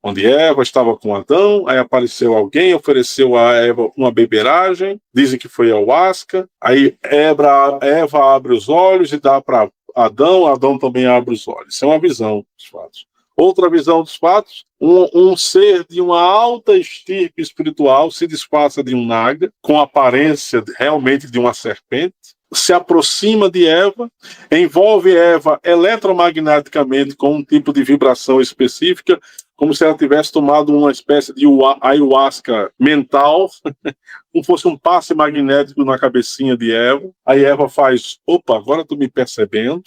onde Eva estava com Adão, aí apareceu alguém, ofereceu a Eva uma beberagem, dizem que foi ayahuasca, aí Eva abre os olhos e dá para Adão, Adão também abre os olhos. Isso é uma visão dos fatos. Outra visão dos fatos, um ser de uma alta estirpe espiritual se disfarça de um naga, com aparência realmente de uma serpente, se aproxima de Eva, envolve Eva eletromagneticamente com um tipo de vibração específica, como se ela tivesse tomado uma espécie de ayahuasca mental, como fosse um passe magnético na cabecinha de Eva. Aí Eva faz, opa, agora estou me percebendo.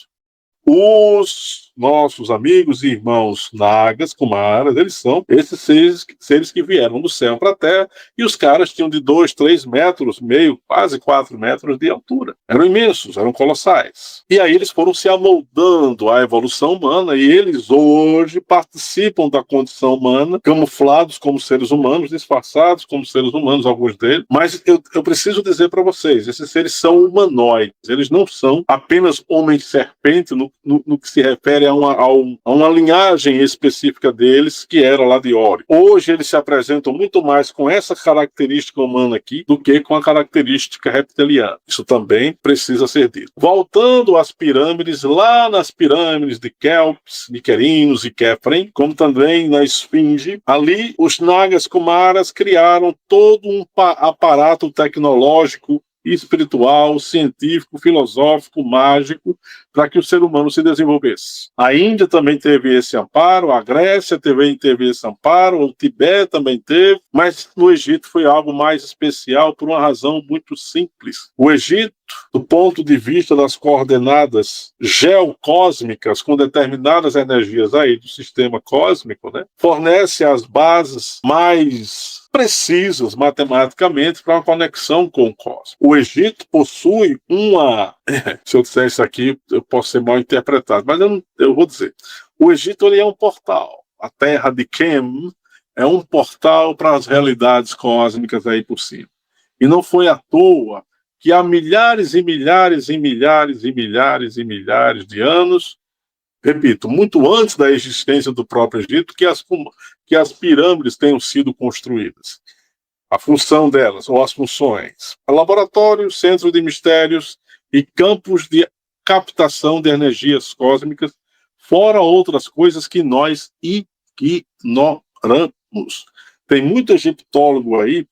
Os nossos amigos e irmãos nagas, kumaras, eles são esses seres que vieram do céu para a terra, e os caras tinham de 2, 3 metros, meio, quase 4 metros de altura. Eram imensos, eram colossais. E aí eles foram se amoldando à evolução humana, e eles hoje participam da condição humana, camuflados como seres humanos, disfarçados como seres humanos, alguns deles. Mas eu preciso dizer para vocês, esses seres são humanoides, eles não são apenas homem-serpente no que se refere a uma linhagem específica deles, que era lá de Ori. Hoje eles se apresentam muito mais com essa característica humana aqui do que com a característica reptiliana. Isso também precisa ser dito. Voltando às pirâmides, lá nas pirâmides de Kelps, de Querinos e Kefren, como também na Esfinge, ali os Nagas Kumaras criaram todo um aparato tecnológico, espiritual, científico, filosófico, mágico, para que o ser humano se desenvolvesse. A Índia também teve esse amparo, a Grécia também teve esse amparo, o Tibete também teve, mas no Egito foi algo mais especial por uma razão muito simples. O Egito, do ponto de vista das coordenadas geocósmicas com determinadas energias aí do sistema cósmico, né, fornece as bases mais precisas matematicamente para uma conexão com o cosmos. O Egito possui uma... Se eu disser isso aqui, eu posso ser mal interpretado, mas eu vou dizer. O Egito ele é um portal. A terra de Kem é um portal para as realidades cósmicas aí por cima. E não foi à toa que há milhares e milhares e milhares e milhares e milhares de anos, repito, muito antes da existência do próprio Egito, que as pirâmides tenham sido construídas. A função delas, ou as funções: laboratórios, centro de mistérios e campos de captação de energias cósmicas, fora outras coisas que nós ignoramos. Tem muito egiptólogo aí,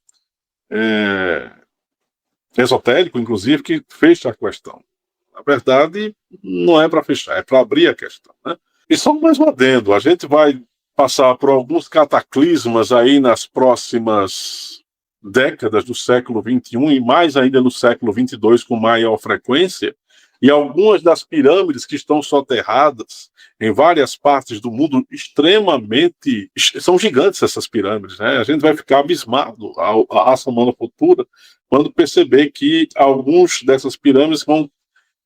esotérico, inclusive, que fecha a questão. Na verdade, não é para fechar, é para abrir a questão, né? E só mais um adendo, a gente vai passar por alguns cataclismas aí nas próximas décadas do século XXI e mais ainda no século XXII com maior frequência, e algumas das pirâmides que estão soterradas em várias partes do mundo extremamente... São gigantes essas pirâmides, né? A gente vai ficar abismado, a raça humana futura, quando perceber que alguns dessas pirâmides vão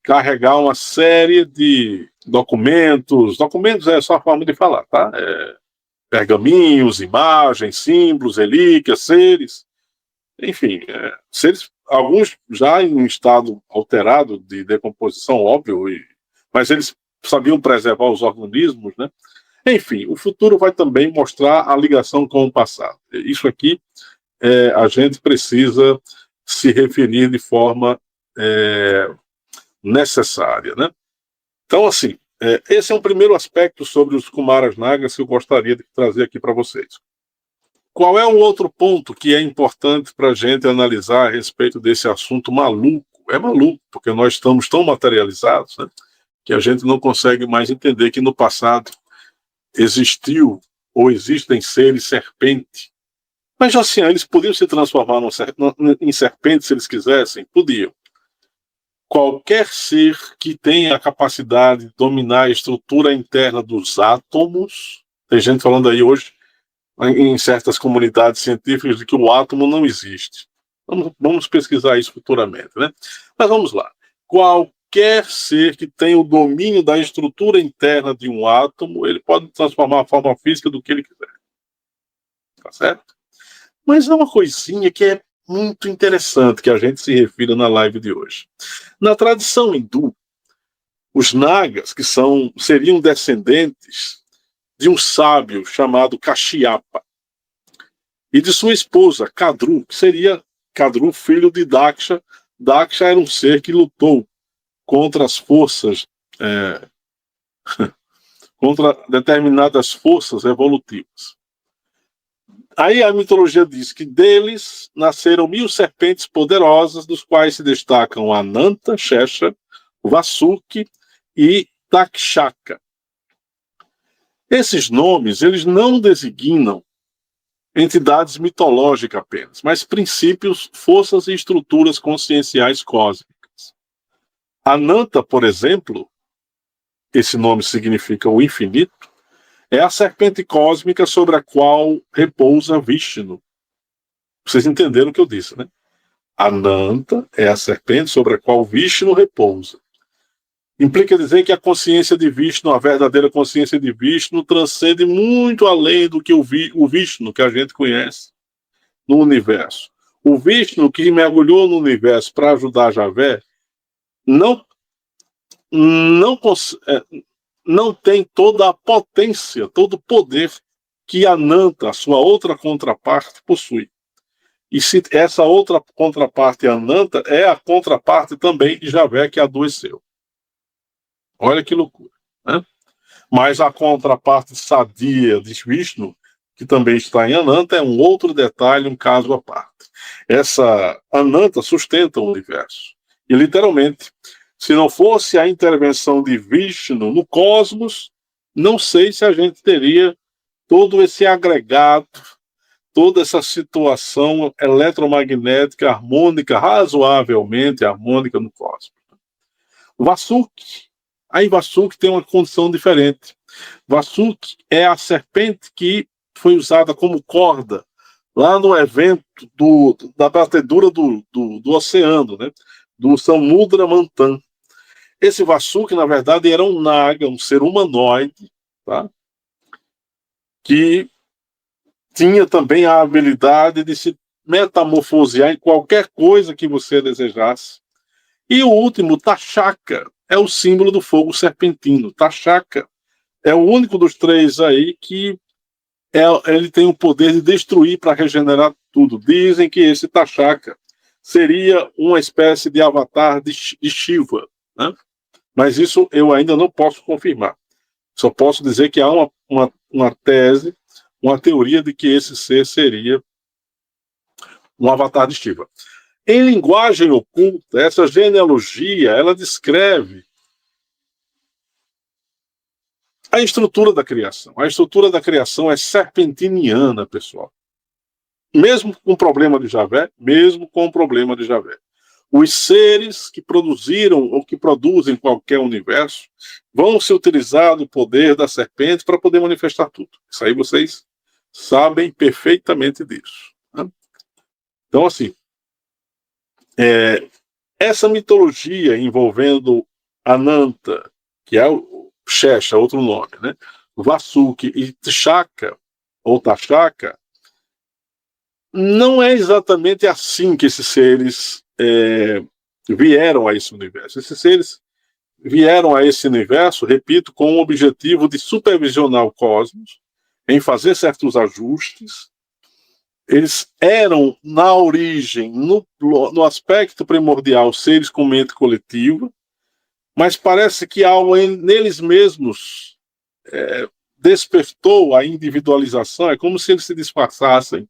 carregar uma série de documentos é só a forma de falar, tá? Pergaminhos, imagens, símbolos, relíquias, seres, enfim, seres, alguns já em um estado alterado de decomposição, óbvio, mas eles sabiam preservar os organismos, né? Enfim, o futuro vai também mostrar a ligação com o passado. Isso aqui a gente precisa se referir de forma necessária, né? Então, assim, esse é um primeiro aspecto sobre os Kumaras Nagas que eu gostaria de trazer aqui para vocês. Qual é um outro ponto que é importante para a gente analisar a respeito desse assunto maluco? É maluco, porque nós estamos tão materializados, né, que a gente não consegue mais entender que no passado existiu ou existem seres serpente. Mas, assim, eles podiam se transformar em serpente se eles quisessem? Podiam. Qualquer ser que tenha a capacidade de dominar a estrutura interna dos átomos, tem gente falando aí hoje, em certas comunidades científicas, de que o átomo não existe. Vamos pesquisar isso futuramente, né? Mas vamos lá. Qualquer ser que tenha o domínio da estrutura interna de um átomo, ele pode transformar a forma física do que ele quiser. Tá certo? Mas é uma coisinha que é muito interessante que a gente se refira na live de hoje. Na tradição hindu, os nagas, que seriam descendentes de um sábio chamado Kashyapa e de sua esposa, Kadru, que seria Kadru, filho de Daksha. Daksha era um ser que lutou contra as forças, contra determinadas forças evolutivas. Aí a mitologia diz que deles nasceram 1000 serpentes poderosas, dos quais se destacam Ananta, Shesha, Vasuki e Takshaka. Esses nomes, eles não designam entidades mitológicas apenas, mas princípios, forças e estruturas conscienciais cósmicas. Ananta, por exemplo, esse nome significa o infinito, é a serpente cósmica sobre a qual repousa Vishnu. Vocês entenderam o que eu disse, né? Ananta é a serpente sobre a qual Vishnu repousa. Implica dizer que a consciência de Vishnu, a verdadeira consciência de Vishnu, transcende muito além do que o Vishnu que a gente conhece no universo. O Vishnu que mergulhou no universo para ajudar Javé não tem toda a potência, todo o poder que Ananta, a sua outra contraparte, possui. E se essa outra contraparte, Ananta, é a contraparte também de Javé que adoeceu. Olha que loucura, né? Mas a contraparte sadia de Vishnu, que também está em Ananta, é um outro detalhe, um caso à parte. Essa Ananta sustenta o universo. E, literalmente, se não fosse a intervenção de Vishnu no cosmos, não sei se a gente teria todo esse agregado, toda essa situação eletromagnética harmônica, razoavelmente harmônica no cosmos. Vasuki. Aí Vasuki tem uma condição diferente. Vasuki é a serpente que foi usada como corda lá no evento da batedura do oceano, né? Do Samudra Manthan. Esse Vasuki, na verdade, era um naga, um ser humanoide, tá? Que tinha também a habilidade de se metamorfosear em qualquer coisa que você desejasse. E o último, Tashaka, é o símbolo do fogo serpentino. Tashaka é o único dos três aí que ele tem o poder de destruir para regenerar tudo. Dizem que esse Tashaka seria uma espécie de avatar de Shiva, né? Mas isso eu ainda não posso confirmar. Só posso dizer que há uma tese, uma teoria de que esse ser seria um avatar de Shiva. Em linguagem oculta, essa genealogia, ela descreve a estrutura da criação. A estrutura da criação é serpentiniana, pessoal. Mesmo com o problema de Javé, os seres que produziram ou que produzem qualquer universo vão se utilizar do poder da serpente para poder manifestar tudo. Isso aí vocês sabem perfeitamente disso, né? Então, assim, essa mitologia envolvendo Ananta, que é o Shesha, outro nome, né? Vasuki e Tshaka, ou Tashaka, não é exatamente assim que esses seres vieram a esse universo. Esses seres vieram a esse universo, repito, com o objetivo de supervisionar o cosmos, em fazer certos ajustes. Eles eram, na origem, no aspecto primordial, seres com mente coletiva, mas parece que algo neles mesmos despertou a individualização. É como se eles se disfarçassem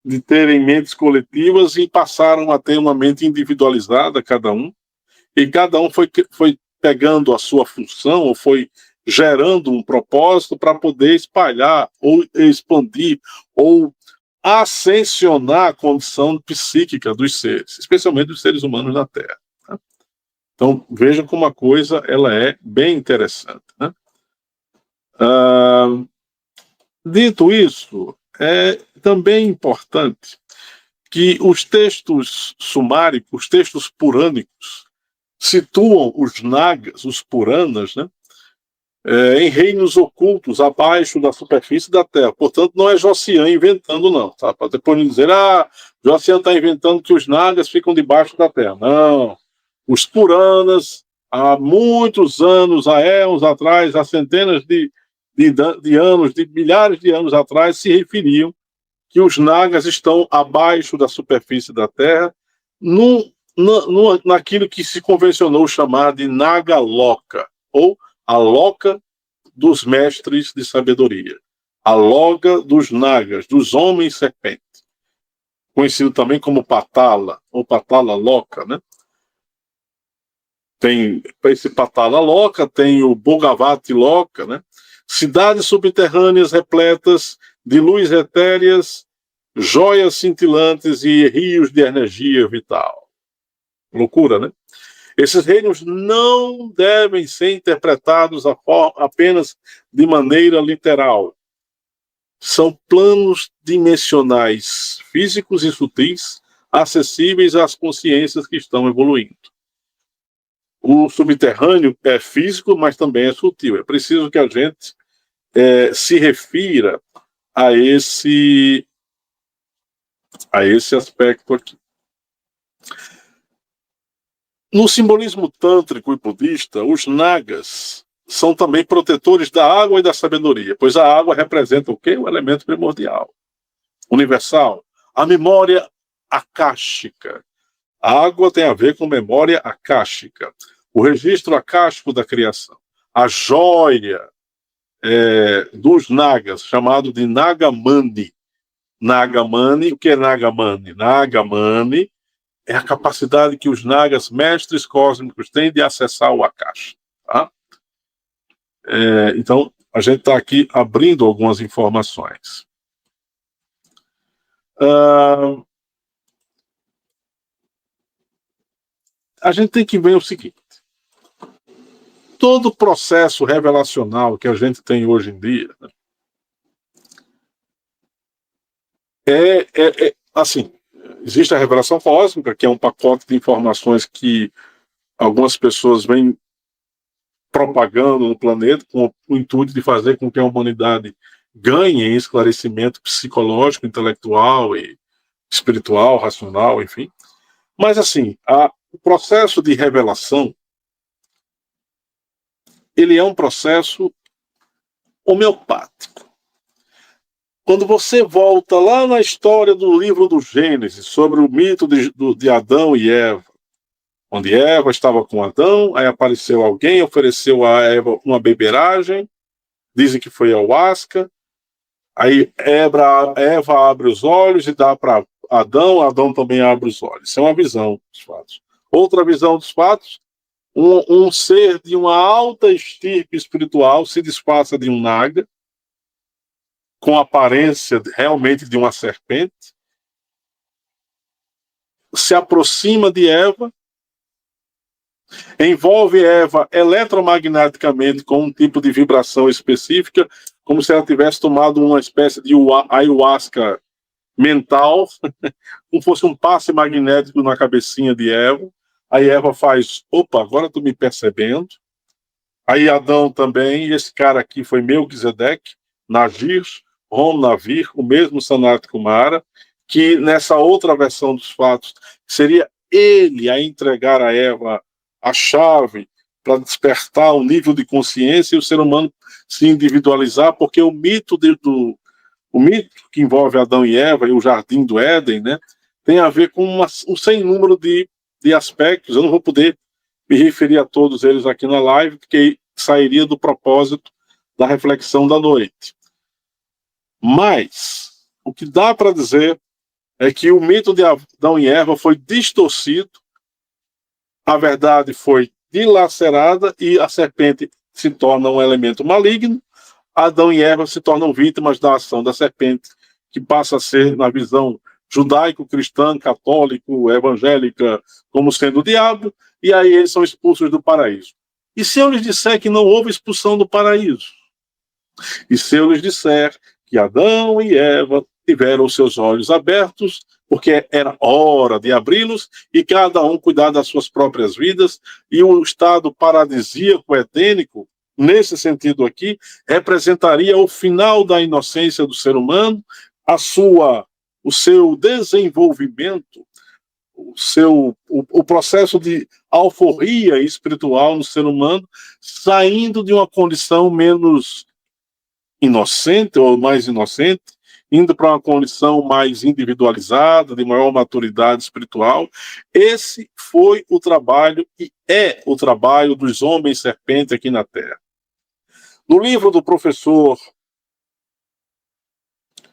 de terem mentes coletivas e passaram a ter uma mente individualizada, cada um, e cada um foi pegando a sua função, ou foi gerando um propósito para poder espalhar, ou expandir, ou ascensionar a condição psíquica dos seres, especialmente dos seres humanos na Terra. Né? Então, vejam como a coisa ela é bem interessante. Né? Dito isso, é também importante que os textos sumáricos, os textos purânicos, situam os nagas, os puranas, né, em reinos ocultos abaixo da superfície da Terra. Portanto, não é Josian inventando, não. Tá? Para depois não dizer, Josian está inventando que os nagas ficam debaixo da Terra. Não. Os puranas, há muitos anos, há éons atrás, há centenas de de anos, de milhares de anos atrás, se referiam que os nagas estão abaixo da superfície da Terra, naquilo que se convencionou chamar de Nagaloka, ou a loca dos mestres de sabedoria, a loga dos nagas, dos homens serpente, conhecido também como Patala, ou Patala Loka, né? Tem esse Patala Loka, tem o Bhogavati Loka, né? Cidades subterrâneas repletas de luz etéreas, joias cintilantes e rios de energia vital. Loucura, né? Esses reinos não devem ser interpretados apenas de maneira literal. São planos dimensionais físicos e sutis, acessíveis às consciências que estão evoluindo. O subterrâneo é físico, mas também é sutil. É preciso que a gente se refira a esse aspecto aqui. No simbolismo tântrico e budista, os nagas são também protetores da água e da sabedoria, pois a água representa o quê? O elemento primordial, universal. A memória akáshica. A água tem a ver com memória akáshica, o registro akáshico da criação. A joia dos nagas, chamado de Nagamani. Nagamani, o que é Nagamani? Nagamani é a capacidade que os nagas, mestres cósmicos, têm de acessar o Akasha. Tá? Então, a gente está aqui abrindo algumas informações. A gente tem que ver o seguinte: todo o processo revelacional que a gente tem hoje em dia, né, assim, existe a revelação cósmica, que é um pacote de informações que algumas pessoas vêm propagando no planeta com o intuito de fazer com que a humanidade ganhe em esclarecimento psicológico, intelectual e espiritual, racional, enfim. Mas, assim, o processo de revelação, ele é um processo homeopático. Quando você volta lá na história do livro do Gênesis, sobre o mito de Adão e Eva, onde Eva estava com Adão, aí apareceu alguém, ofereceu a Eva uma beberagem, dizem que foi ayahuasca, aí Eva abre os olhos e dá para Adão, Adão também abre os olhos. Isso é uma visão dos fatos. Outra visão dos fatos, um ser de uma alta estirpe espiritual se disfarça de um naga, com aparência realmente de uma serpente, se aproxima de Eva, envolve Eva eletromagneticamente com um tipo de vibração específica, como se ela tivesse tomado uma espécie de ayahuasca mental, como fosse um passe magnético na cabecinha de Eva. Aí Eva faz, opa, agora estou me percebendo. Aí Adão também, e esse cara aqui foi Melquisedeque, Nagir, Rom Navir, o mesmo Sanat Kumara, que nessa outra versão dos fatos seria ele a entregar a Eva a chave para despertar um nível de consciência e o ser humano se individualizar, porque o mito que envolve Adão e Eva e o Jardim do Éden, né, tem a ver com um sem número de aspectos. Eu não vou poder me referir a todos eles aqui na live, porque sairia do propósito da reflexão da noite. Mas o que dá para dizer é que o mito de Adão e Eva foi distorcido, a verdade foi dilacerada e a serpente se torna um elemento maligno. Adão e Eva se tornam vítimas da ação da serpente, que passa a ser, na visão judaico-cristã, católico, evangélica, como sendo o diabo, e aí eles são expulsos do paraíso. E se eu lhes disser que não houve expulsão do paraíso? E se eu lhes disser que Adão e Eva tiveram os seus olhos abertos, porque era hora de abri-los e cada um cuidar das suas próprias vidas, e o estado paradisíaco edênico, nesse sentido aqui, representaria o final da inocência do ser humano, o seu desenvolvimento, o processo de alforria espiritual no ser humano, saindo de uma condição menos inocente ou mais inocente, indo para uma condição mais individualizada, de maior maturidade espiritual. Esse foi o trabalho e é o trabalho dos homens serpente aqui na Terra. No livro do professor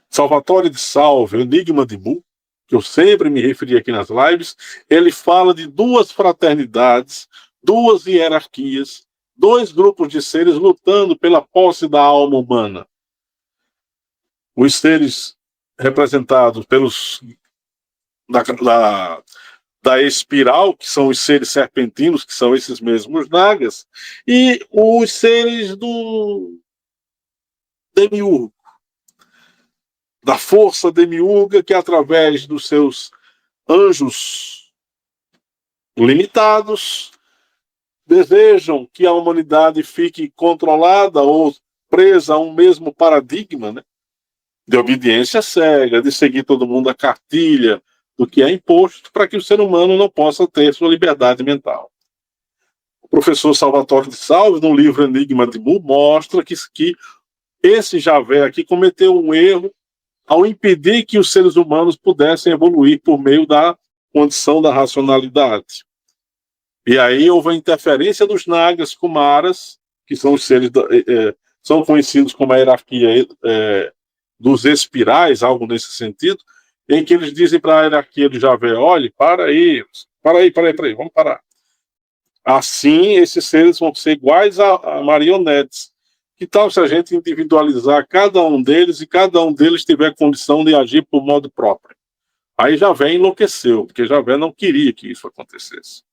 Salvatore de Salve, Enigma de Mu, que eu sempre me referi aqui nas lives, ele fala de duas fraternidades, duas hierarquias, dois grupos de seres lutando pela posse da alma humana. Os seres representados pelos da espiral, que são os seres serpentinos, que são esses mesmos nagas, e os seres do demiurgo, da força demiurga, que através dos seus anjos limitados desejam que a humanidade fique controlada ou presa a um mesmo paradigma, né, de obediência cega, de seguir todo mundo a cartilha do que é imposto, para que o ser humano não possa ter sua liberdade mental. O professor Salvatore de Salve, no livro Enigma de Mu, mostra que esse Javé aqui cometeu um erro ao impedir que os seres humanos pudessem evoluir por meio da condição da racionalidade. E aí houve a interferência dos Nagas Kumaras, que são os seres são conhecidos como a hierarquia dos espirais, algo nesse sentido, em que eles dizem para a hierarquia de Javé: olhe, para aí, vamos parar. Assim, esses seres vão ser iguais a marionetes. Que tal se a gente individualizar cada um deles e cada um deles tiver condição de agir por modo próprio? Aí Javé enlouqueceu, porque Javé não queria que isso acontecesse.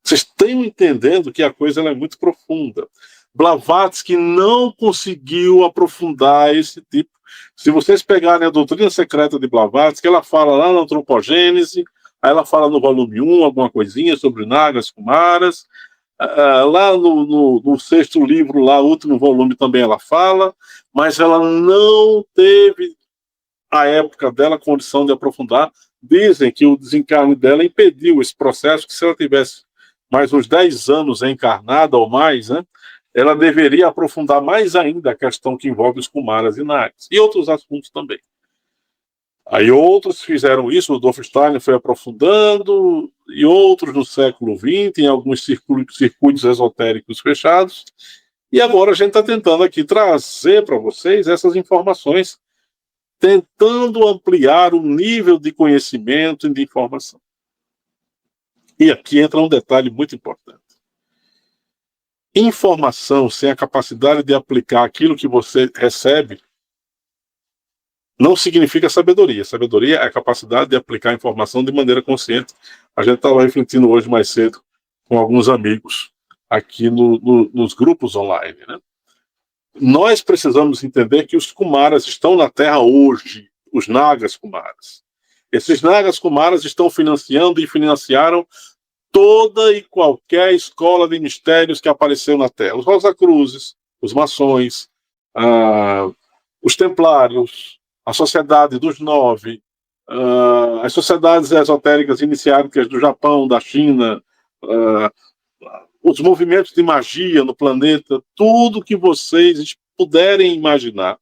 Vocês estão entendendo que a coisa é muito profunda. Blavatsky não conseguiu aprofundar esse tipo. Se vocês pegarem a doutrina secreta de Blavatsky, ela fala lá na Antropogênese, aí ela fala no volume 1 alguma coisinha sobre Nagas Kumaras, lá no sexto livro, lá, último volume também ela fala, mas ela não teve, a época dela, condição de aprofundar. Dizem que o desencarne dela impediu esse processo, que se ela tivesse mais uns 10 anos encarnada ou mais, né, ela deveria aprofundar mais ainda a questão que envolve os Kumaras e Nagas, e outros assuntos também. Aí outros fizeram isso, o Rudolf Steiner foi aprofundando, e outros no século XX, em alguns circuitos esotéricos fechados, e agora a gente está tentando aqui trazer para vocês essas informações, tentando ampliar o nível de conhecimento e de informação. E aqui entra um detalhe muito importante. Informação sem a capacidade de aplicar aquilo que você recebe não significa sabedoria. Sabedoria é a capacidade de aplicar a informação de maneira consciente. A gente estava refletindo hoje mais cedo com alguns amigos aqui nos grupos online, né? Nós precisamos entender que os Kumaras estão na Terra hoje, os Nagas Kumaras. Esses Nagas Kumaras estão financiando e financiaram toda e qualquer escola de mistérios que apareceu na Terra. Os Rosacruzes, os maçons, os templários, a Sociedade dos Nove, as sociedades esotéricas iniciáticas do Japão, da China, os movimentos de magia no planeta, tudo que vocês puderem imaginar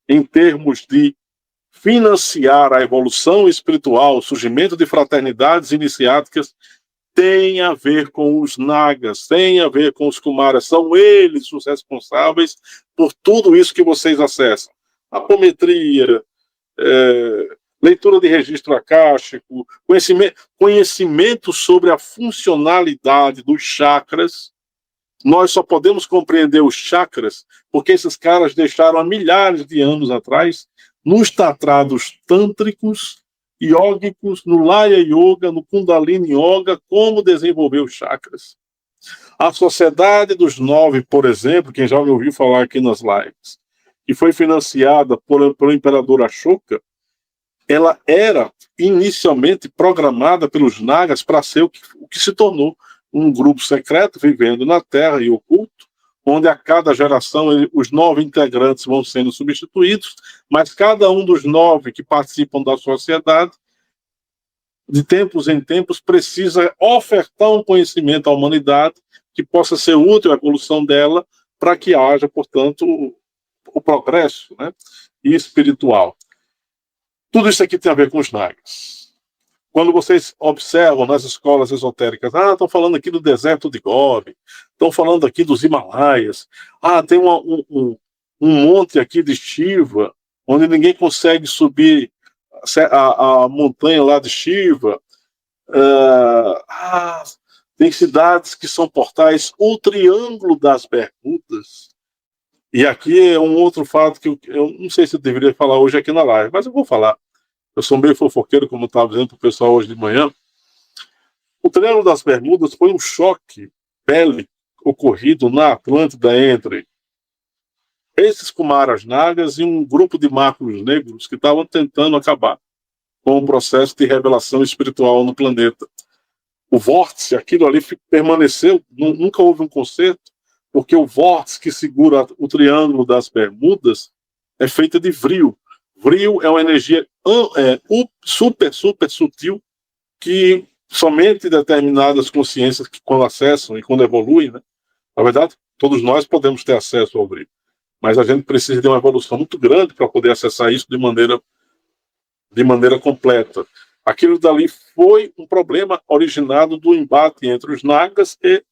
em termos de financiar a evolução espiritual, o surgimento de fraternidades iniciáticas, tem a ver com os Nagas, tem a ver com os Kumaras. São eles os responsáveis por tudo isso que vocês acessam. Apometria, leitura de registro akáshico, conhecimento sobre a funcionalidade dos chakras. Nós só podemos compreender os chakras porque esses caras deixaram há milhares de anos atrás, nos tatrados tântricos, iógicos, no Laya Yoga, no Kundalini Yoga, como desenvolver os chakras. A Sociedade dos Nove, por exemplo, quem já me ouviu falar aqui nas lives, que foi financiada pelo imperador Ashoka, ela era inicialmente programada pelos Nagas para ser o que se tornou um grupo secreto vivendo na Terra e oculto, onde a cada geração os 9 integrantes vão sendo substituídos, mas cada um dos 9 que participam da sociedade, de tempos em tempos, precisa ofertar um conhecimento à humanidade que possa ser útil à evolução dela, para que haja, portanto, o progresso, né, e espiritual. Tudo isso aqui tem a ver com os nagas. Quando vocês observam nas escolas esotéricas, estão falando aqui do deserto de Gobi, estão falando aqui dos Himalaias, tem um monte aqui de Shiva, onde ninguém consegue subir a montanha lá de Shiva. Tem cidades que são portais, o Triângulo das Bermudas. E aqui é um outro fato que eu não sei se eu deveria falar hoje aqui na live, mas eu vou falar. Eu sou meio fofoqueiro, como eu estava dizendo para o pessoal hoje de manhã. O Triângulo das Bermudas foi um choque bélico ocorrido na Atlântida entre esses Kumaras Nagas e um grupo de macros negros que estavam tentando acabar com o processo de revelação espiritual no planeta. O vórtice, aquilo ali permaneceu, nunca houve um conserto, porque o vórtice que segura o Triângulo das Bermudas é feito de vril. Vril é uma energia super, super sutil que somente determinadas consciências que quando acessam e quando evoluem, né? Na verdade, todos nós podemos ter acesso ao vril, mas a gente precisa de uma evolução muito grande para poder acessar isso de maneira completa. Aquilo dali foi um problema originado do embate entre os nagas e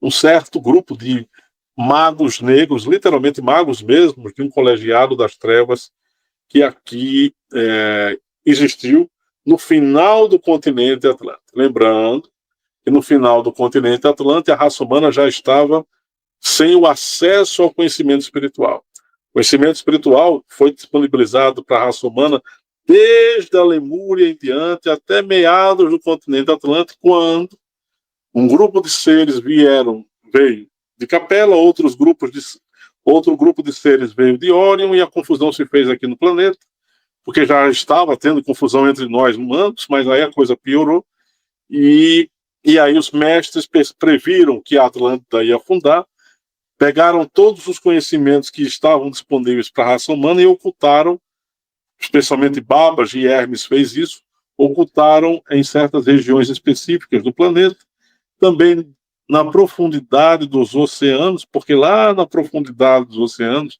um certo grupo de magos negros, literalmente magos mesmo, de um colegiado das trevas que aqui existiu no final do continente Atlântico. Lembrando que no final do continente Atlântico a raça humana já estava sem o acesso ao conhecimento espiritual. O conhecimento espiritual foi disponibilizado para a raça humana desde a Lemúria em diante até meados do continente Atlântico, quando um grupo de seres veio de Capela, outro grupo de seres veio de Órion, e a confusão se fez aqui no planeta, porque já estava tendo confusão entre nós humanos, mas aí a coisa piorou, e aí os mestres previram que a Atlântida ia afundar, pegaram todos os conhecimentos que estavam disponíveis para a raça humana e ocultaram, especialmente Babbage e Hermes fez isso, ocultaram em certas regiões específicas do planeta, também na profundidade dos oceanos, porque lá na profundidade dos oceanos,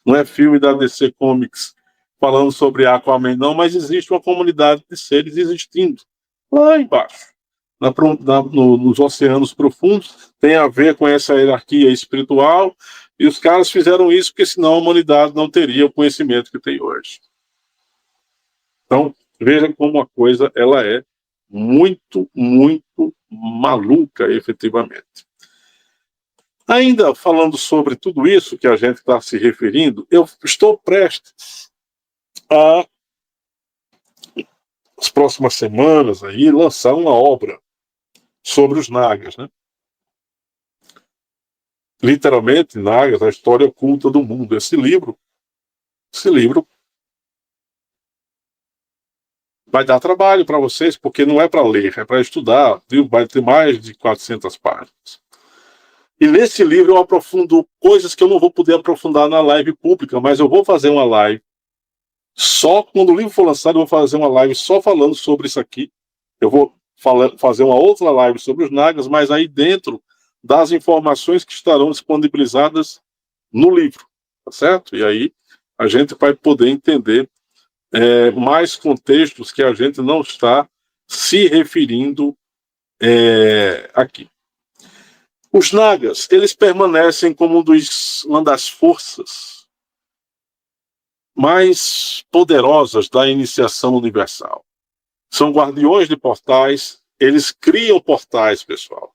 não é filme da DC Comics falando sobre Aquaman, não, mas existe uma comunidade de seres existindo lá embaixo, nos oceanos profundos, tem a ver com essa hierarquia espiritual, e os caras fizeram isso porque senão a humanidade não teria o conhecimento que tem hoje. Então, veja como a coisa ela é muito, muito maluca, efetivamente. Ainda falando sobre tudo isso que a gente está se referindo, eu estou prestes a, nas próximas semanas, aí, lançar uma obra sobre os Nagas, né? Literalmente, Nagas, a história oculta do mundo. Esse livro vai dar trabalho para vocês, porque não é para ler, é para estudar, viu? Vai ter mais de 400 páginas. E nesse livro eu aprofundo coisas que eu não vou poder aprofundar na live pública, mas eu vou fazer uma live só quando o livro for lançado, eu vou fazer uma live só falando sobre isso aqui. Eu vou fazer uma outra live sobre os Nagas, mas aí dentro das informações que estarão disponibilizadas no livro, tá certo? E aí a gente vai poder entender mais contextos que a gente não está se referindo aqui. Os Nagas, eles permanecem como uma das forças mais poderosas da iniciação universal. São guardiões de portais, eles criam portais, pessoal.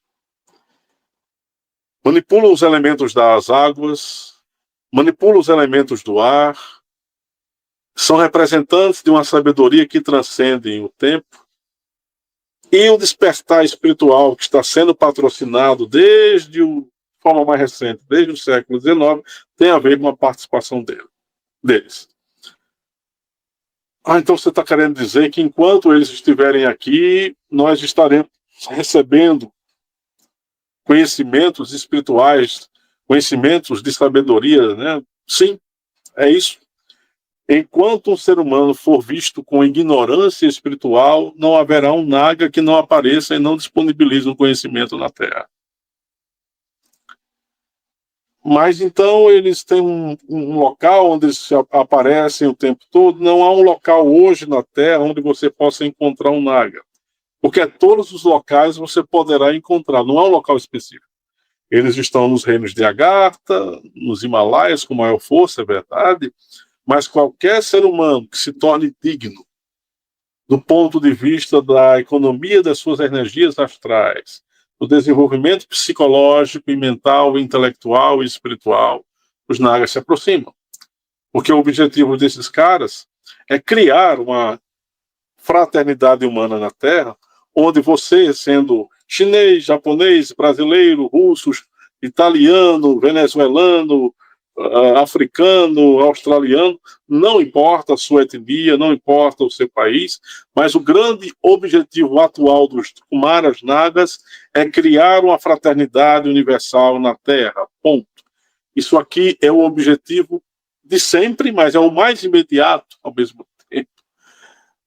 Manipulam os elementos das águas, manipulam os elementos do ar, são representantes de uma sabedoria que transcende o tempo, e o despertar espiritual que está sendo patrocinado desde forma mais recente, desde o século XIX, tem a ver com a participação deles. Então você está querendo dizer que enquanto eles estiverem aqui, nós estaremos recebendo conhecimentos espirituais, conhecimentos de sabedoria, né? Sim, é isso. Enquanto um ser humano for visto com ignorância espiritual, não haverá um Naga que não apareça e não disponibilize um conhecimento na Terra. Mas então eles têm um local onde eles aparecem o tempo todo. Não há um local hoje na Terra onde você possa encontrar um naga. Porque todos os locais você poderá encontrar, não há um local específico. Eles estão nos reinos de Agartha, nos Himalaias com maior força, é verdade, mas qualquer ser humano que se torne digno do ponto de vista da economia das suas energias astrais, do desenvolvimento psicológico e mental, intelectual e espiritual, os nagas se aproximam. Porque o objetivo desses caras é criar uma fraternidade humana na Terra, onde você, sendo chinês, japonês, brasileiro, russo, italiano, venezuelano, africano, australiano, não importa a sua etnia, não importa o seu país, mas o grande objetivo atual dos Kumaras Nagas é criar uma fraternidade universal na Terra, ponto. Isso aqui é o objetivo de sempre, mas é o mais imediato ao mesmo tempo,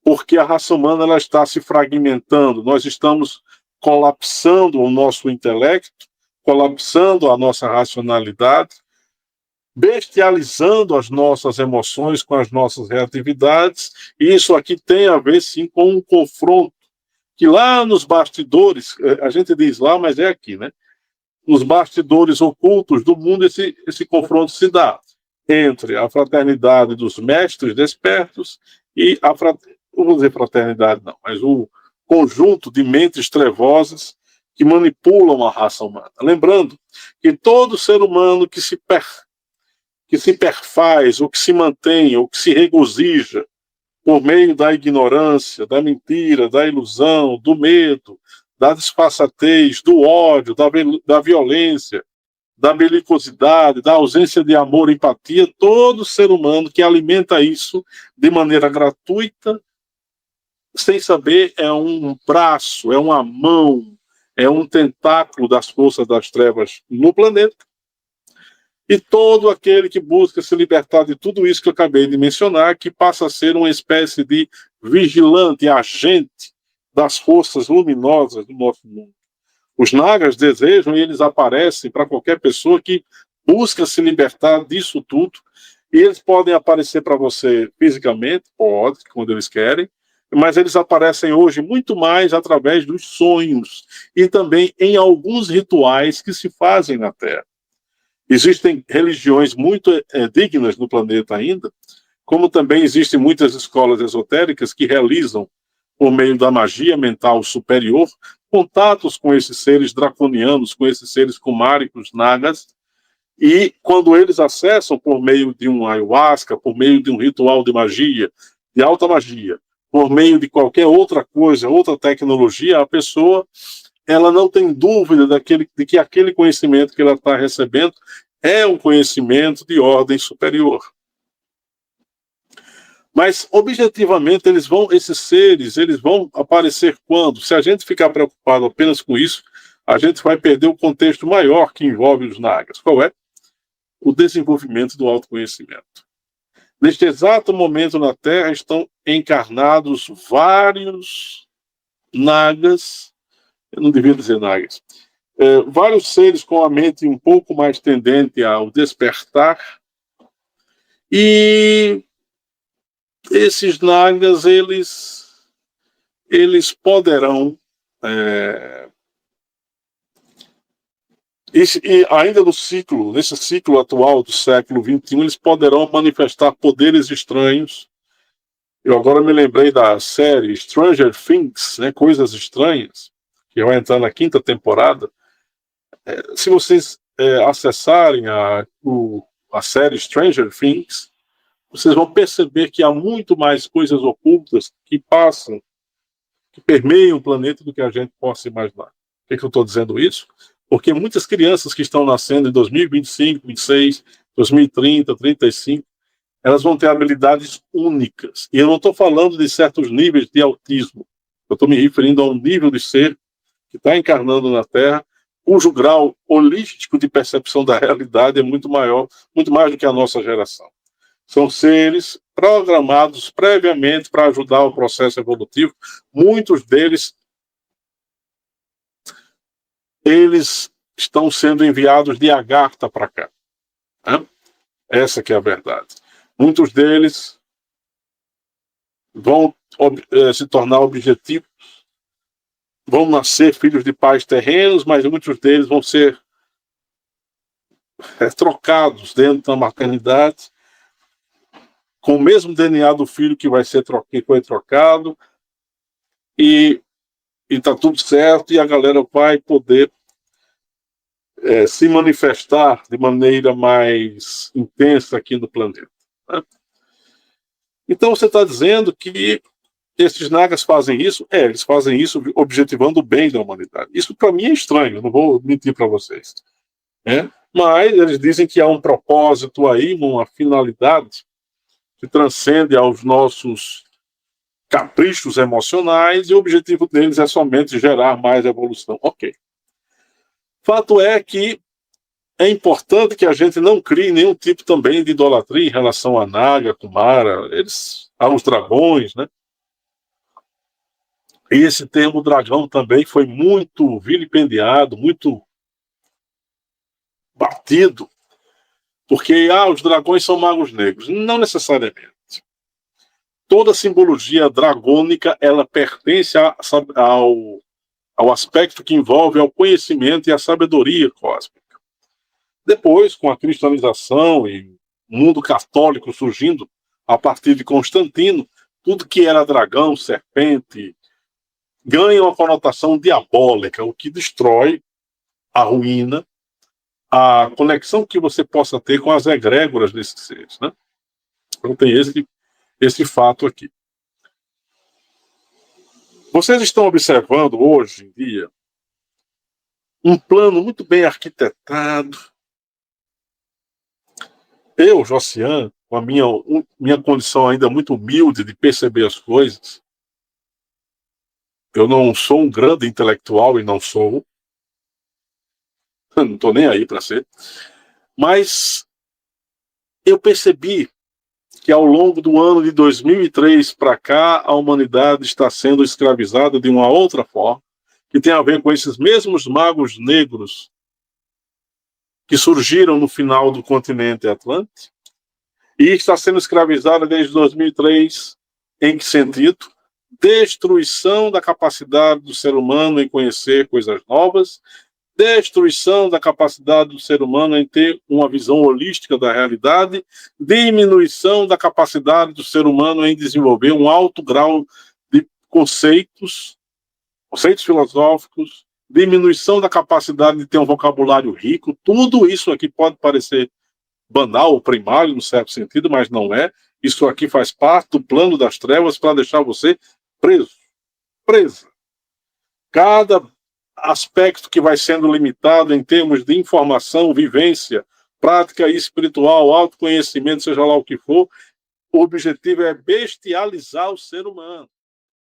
porque a raça humana ela está se fragmentando, nós estamos colapsando o nosso intelecto, colapsando a nossa racionalidade, bestializando as nossas emoções com as nossas reatividades, e isso aqui tem a ver, sim, com um confronto que lá nos bastidores, a gente diz lá, mas é aqui, né? Nos bastidores ocultos do mundo, esse confronto se dá entre a fraternidade dos mestres despertos e não vou dizer fraternidade não, mas o conjunto de mentes trevosas que manipulam a raça humana. Lembrando que todo ser humano que se perfaz, ou que se mantém, ou que se regozija por meio da ignorância, da mentira, da ilusão, do medo, da disfarçatez, do ódio, da violência, da belicosidade, da ausência de amor e empatia, todo ser humano que alimenta isso de maneira gratuita, sem saber, é um braço, é uma mão, é um tentáculo das forças das trevas no planeta. E todo aquele que busca se libertar de tudo isso que eu acabei de mencionar, que passa a ser uma espécie de vigilante, agente das forças luminosas do nosso mundo. Os nagas desejam e eles aparecem para qualquer pessoa que busca se libertar disso tudo. E eles podem aparecer para você fisicamente, pode, quando eles querem, mas eles aparecem hoje muito mais através dos sonhos e também em alguns rituais que se fazem na Terra. Existem religiões muito dignas no planeta ainda, como também existem muitas escolas esotéricas que realizam, por meio da magia mental superior, contatos com esses seres draconianos, com esses seres kumáricos, nagas, e quando eles acessam por meio de um ayahuasca, por meio de um ritual de magia, de alta magia, por meio de qualquer outra coisa, outra tecnologia, a pessoa ela não tem dúvida de que aquele conhecimento que ela está recebendo é um conhecimento de ordem superior. Mas, objetivamente, esses seres, eles vão aparecer quando? Se a gente ficar preocupado apenas com isso, a gente vai perder o contexto maior que envolve os nagas. Qual é? O desenvolvimento do autoconhecimento. Neste exato momento na Terra estão encarnados vários nagas, eu não devia dizer nagas, vários seres com a mente um pouco mais tendente ao despertar, e esses nagas, eles poderão, e ainda nesse ciclo atual do século XXI, eles poderão manifestar poderes estranhos. Eu agora me lembrei da série Stranger Things, né, Coisas Estranhas, que vai entrar na 5ª temporada. Se vocês acessarem a série Stranger Things, vocês vão perceber que há muito mais coisas ocultas que passam, que permeiam o planeta do que a gente possa imaginar. Por que eu estou dizendo isso? Porque muitas crianças que estão nascendo em 2025, 26, 2030, 35, elas vão ter habilidades únicas. E eu não estou falando de certos níveis de autismo. Eu estou me referindo a um nível de ser que está encarnando na Terra, cujo grau holístico de percepção da realidade é muito maior, muito mais do que a nossa geração. São seres programados previamente para ajudar o processo evolutivo. Muitos deles, eles estão sendo enviados de Agartha para cá. Né? Essa que é a verdade. Muitos deles vão se tornar objetivos, vão nascer filhos de pais terrenos, mas muitos deles vão ser trocados dentro da maternidade, com o mesmo DNA do filho que foi trocado, e está tudo certo, e a galera vai poder se manifestar de maneira mais intensa aqui no planeta. Né? Então você está dizendo que esses nagas fazem isso? Eles fazem isso objetivando o bem da humanidade. Isso para mim é estranho, não vou mentir para vocês. Né? Mas eles dizem que há um propósito aí, uma finalidade que transcende aos nossos caprichos emocionais, e o objetivo deles é somente gerar mais evolução. Ok. Fato é que é importante que a gente não crie nenhum tipo também de idolatria em relação a Naga, Kumara, aos dragões, né? E esse termo dragão também foi muito vilipendiado, muito batido, porque os dragões são magos negros. Não necessariamente. Toda simbologia dragônica, ela pertence ao aspecto que envolve ao conhecimento e à sabedoria cósmica. Depois, com a cristalização e o mundo católico surgindo a partir de Constantino, tudo que era dragão, serpente, ganha uma conotação diabólica, o que destrói, arruína a conexão que você possa ter com as egrégoras desses seres. Né? Então tem esse fato aqui. Vocês estão observando hoje em dia um plano muito bem arquitetado. Eu, Josiane, com a minha condição ainda muito humilde de perceber as coisas, eu não sou um grande intelectual e não sou, não estou nem aí para ser, mas eu percebi que ao longo do ano de 2003 para cá, a humanidade está sendo escravizada de uma outra forma, que tem a ver com esses mesmos magos negros que surgiram no final do continente Atlântico, e está sendo escravizada desde 2003. Em que sentido? Destruição da capacidade do ser humano em conhecer coisas novas, destruição da capacidade do ser humano em ter uma visão holística da realidade, diminuição da capacidade do ser humano em desenvolver um alto grau de conceitos filosóficos, diminuição da capacidade de ter um vocabulário rico. Tudo isso aqui pode parecer banal ou primário, no certo sentido, mas não é. Isso aqui faz parte do plano das trevas para deixar você presa. Cada aspecto que vai sendo limitado em termos de informação, vivência, prática espiritual, autoconhecimento, seja lá o que for, o objetivo é bestializar o ser humano.